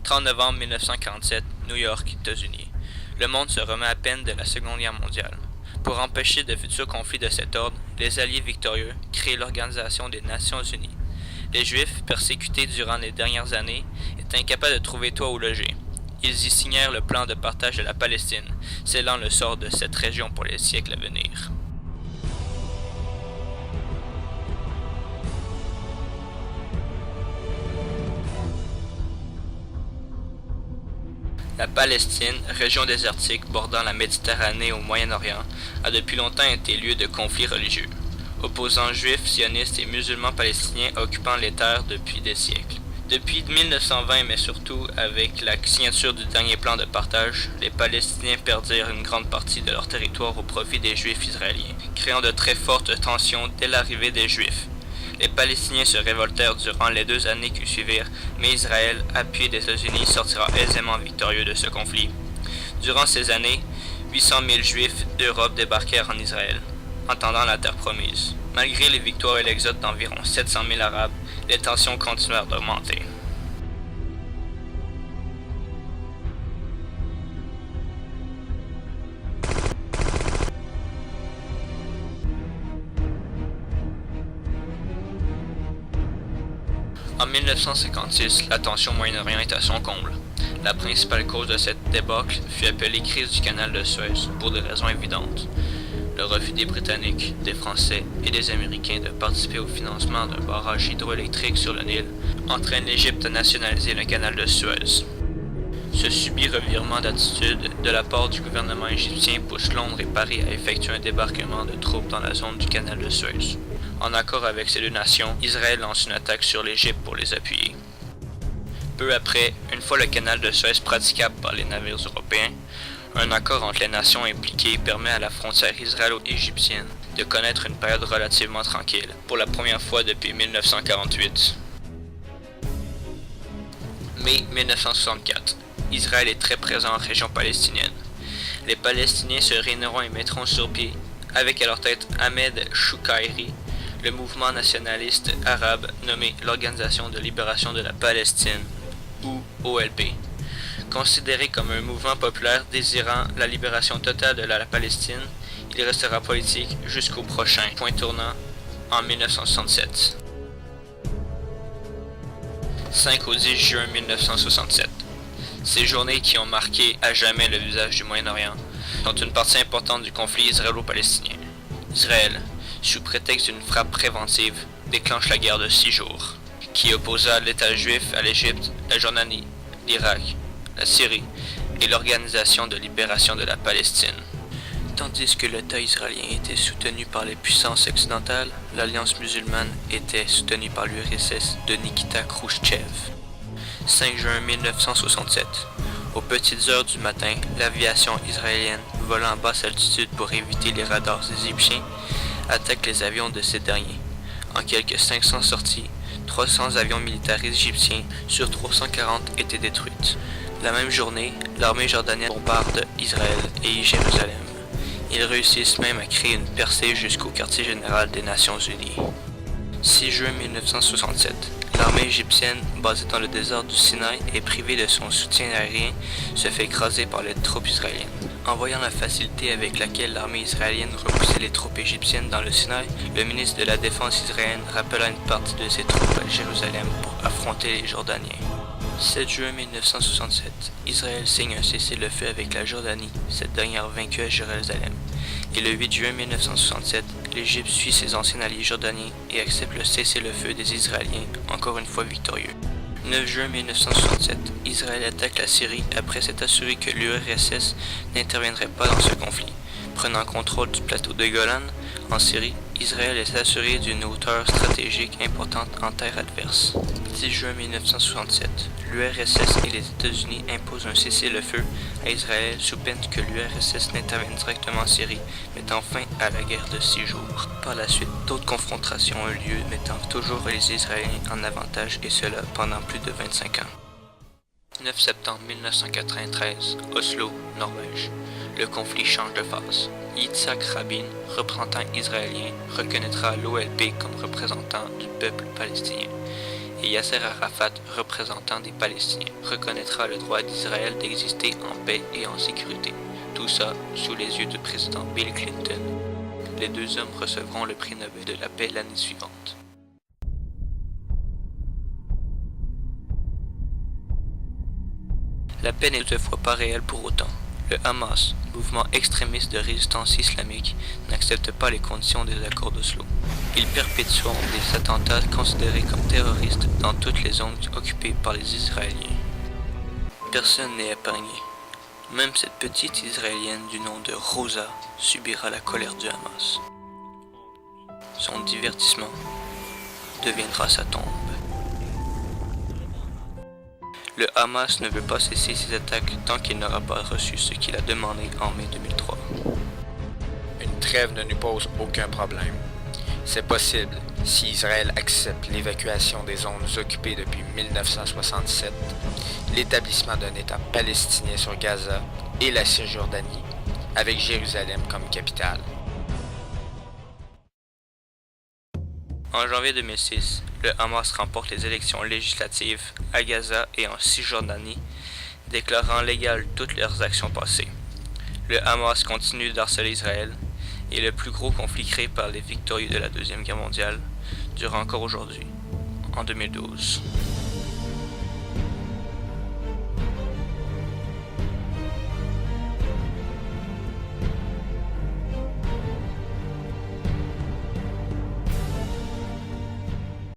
30 novembre 1947, New York, États-Unis. Le monde se remet à peine de la Seconde Guerre mondiale. Pour empêcher de futurs conflits de cet ordre, les Alliés victorieux créent l'Organisation des Nations Unies. Les Juifs, persécutés durant les dernières années, étaient incapables de trouver toit où loger. Ils y signèrent le plan de partage de la Palestine, scellant le sort de cette région pour les siècles à venir. La Palestine, région désertique bordant la Méditerranée au Moyen-Orient, a depuis longtemps été lieu de conflits religieux, opposant juifs, sionistes et musulmans palestiniens occupant les terres depuis des siècles. Depuis 1920, mais surtout avec la signature du dernier plan de partage, les Palestiniens perdirent une grande partie de leur territoire au profit des Juifs israéliens, créant de très fortes tensions dès l'arrivée des Juifs. Les Palestiniens se révoltèrent durant les 2 années qui suivirent, mais Israël, appuyé des États-Unis, sortira aisément victorieux de ce conflit. Durant ces années, 800 000 Juifs d'Europe débarquèrent en Israël, entendant la terre promise. Malgré les victoires et l'exode d'environ 700 000 Arabes, les tensions continuèrent d'augmenter. En 1956, la tension au Moyen-Orient est à son comble. La principale cause de cette débâcle fut appelée crise du canal de Suez, pour des raisons évidentes. Le refus des Britanniques, des Français et des Américains de participer au financement d'un barrage hydroélectrique sur le Nil entraîne l'Égypte à nationaliser le canal de Suez. Ce subit revirement d'attitude de la part du gouvernement égyptien pousse Londres et Paris à effectuer un débarquement de troupes dans la zone du canal de Suez. En accord avec ces 2 nations, Israël lance une attaque sur l'Égypte pour les appuyer. Peu après, une fois le canal de Suez praticable par les navires européens, un accord entre les nations impliquées permet à la frontière israélo-égyptienne de connaître une période relativement tranquille, pour la première fois depuis 1948. Mai 1964. Israël est très présent en région palestinienne. Les Palestiniens se réuniront et mettront sur pied, avec à leur tête Ahmed Shoukairi, le mouvement nationaliste arabe nommé l'Organisation de libération de la Palestine, ou OLP. Considéré comme un mouvement populaire désirant la libération totale de la Palestine, il restera politique jusqu'au prochain point tournant en 1967. 5 au 10 juin 1967. Ces journées qui ont marqué à jamais le visage du Moyen-Orient sont une partie importante du conflit israélo-palestinien. Israël, sous prétexte d'une frappe préventive, déclenche la guerre de 6 jours, qui opposa l'État juif à l'Égypte, la Jordanie, l'Irak, la Syrie et l'Organisation de libération de la Palestine. Tandis que l'État israélien était soutenu par les puissances occidentales, l'Alliance musulmane était soutenue par l'URSS de Nikita Khrouchtchev. 5 juin 1967. Aux petites heures du matin, l'aviation israélienne, volant à basse altitude pour éviter les radars égyptiens, attaque les avions de ces derniers. En quelques 500 sorties, 300 avions militaires égyptiens sur 340 étaient détruits. La même journée, l'armée jordanienne bombarde Israël et Jérusalem. Ils réussissent même à créer une percée jusqu'au quartier général des Nations Unies. 6 juin 1967. L'armée égyptienne, basée dans le désert du Sinaï et privée de son soutien aérien, se fait écraser par les troupes israéliennes. En voyant la facilité avec laquelle l'armée israélienne repoussait les troupes égyptiennes dans le Sinaï, le ministre de la Défense israélienne rappela une partie de ses troupes à Jérusalem pour affronter les Jordaniens. 7 juin 1967, Israël signe un cessez-le-feu avec la Jordanie, cette dernière vaincue à Jérusalem. Et le 8 juin 1967, l'Égypte suit ses anciens alliés jordaniens et accepte le cessez-le-feu des Israéliens, encore une fois victorieux. 9 juin 1967, Israël attaque la Syrie après s'être assuré que l'URSS n'interviendrait pas dans ce conflit. Prenant contrôle du plateau de Golan, en Syrie, Israël est assuré d'une hauteur stratégique importante en terre adverse. 10 juin 1967, l'URSS et les États-Unis imposent un cessez-le-feu à Israël sous peine que l'URSS n'intervienne directement en Syrie, mettant fin à la guerre de 6 jours. Par la suite, d'autres confrontations ont eu lieu, mettant toujours les Israéliens en avantage, et cela pendant plus de 25 ans. 9 septembre 1993, Oslo, Norvège. Le conflit change de phase. Yitzhak Rabin, représentant israélien, reconnaîtra l'OLP comme représentant du peuple palestinien. et Yasser Arafat, représentant des Palestiniens, reconnaîtra le droit d'Israël d'exister en paix et en sécurité. Tout ça sous les yeux du président Bill Clinton. Les deux hommes recevront le prix Nobel de la paix l'année suivante. La paix n'est toutefois pas réelle pour autant. Le Hamas, mouvement extrémiste de résistance islamique, n'accepte pas les conditions des accords d'Oslo. Ils perpétueront des attentats considérés comme terroristes dans toutes les zones occupées par les Israéliens. Personne n'est épargné. Même cette petite Israélienne du nom de Rosa subira la colère du Hamas. Son divertissement deviendra sa tombe. Le Hamas ne veut pas cesser ses attaques tant qu'il n'aura pas reçu ce qu'il a demandé en mai 2003. Une trêve ne nous pose aucun problème. C'est possible si Israël accepte l'évacuation des zones occupées depuis 1967, l'établissement d'un État palestinien sur Gaza et la Cisjordanie, avec Jérusalem comme capitale. En janvier 2006, le Hamas remporte les élections législatives à Gaza et en Cisjordanie, déclarant légales toutes leurs actions passées. Le Hamas continue d'harceler Israël et le plus gros conflit créé par les victorieux de la Deuxième Guerre mondiale dure encore aujourd'hui, en 2012.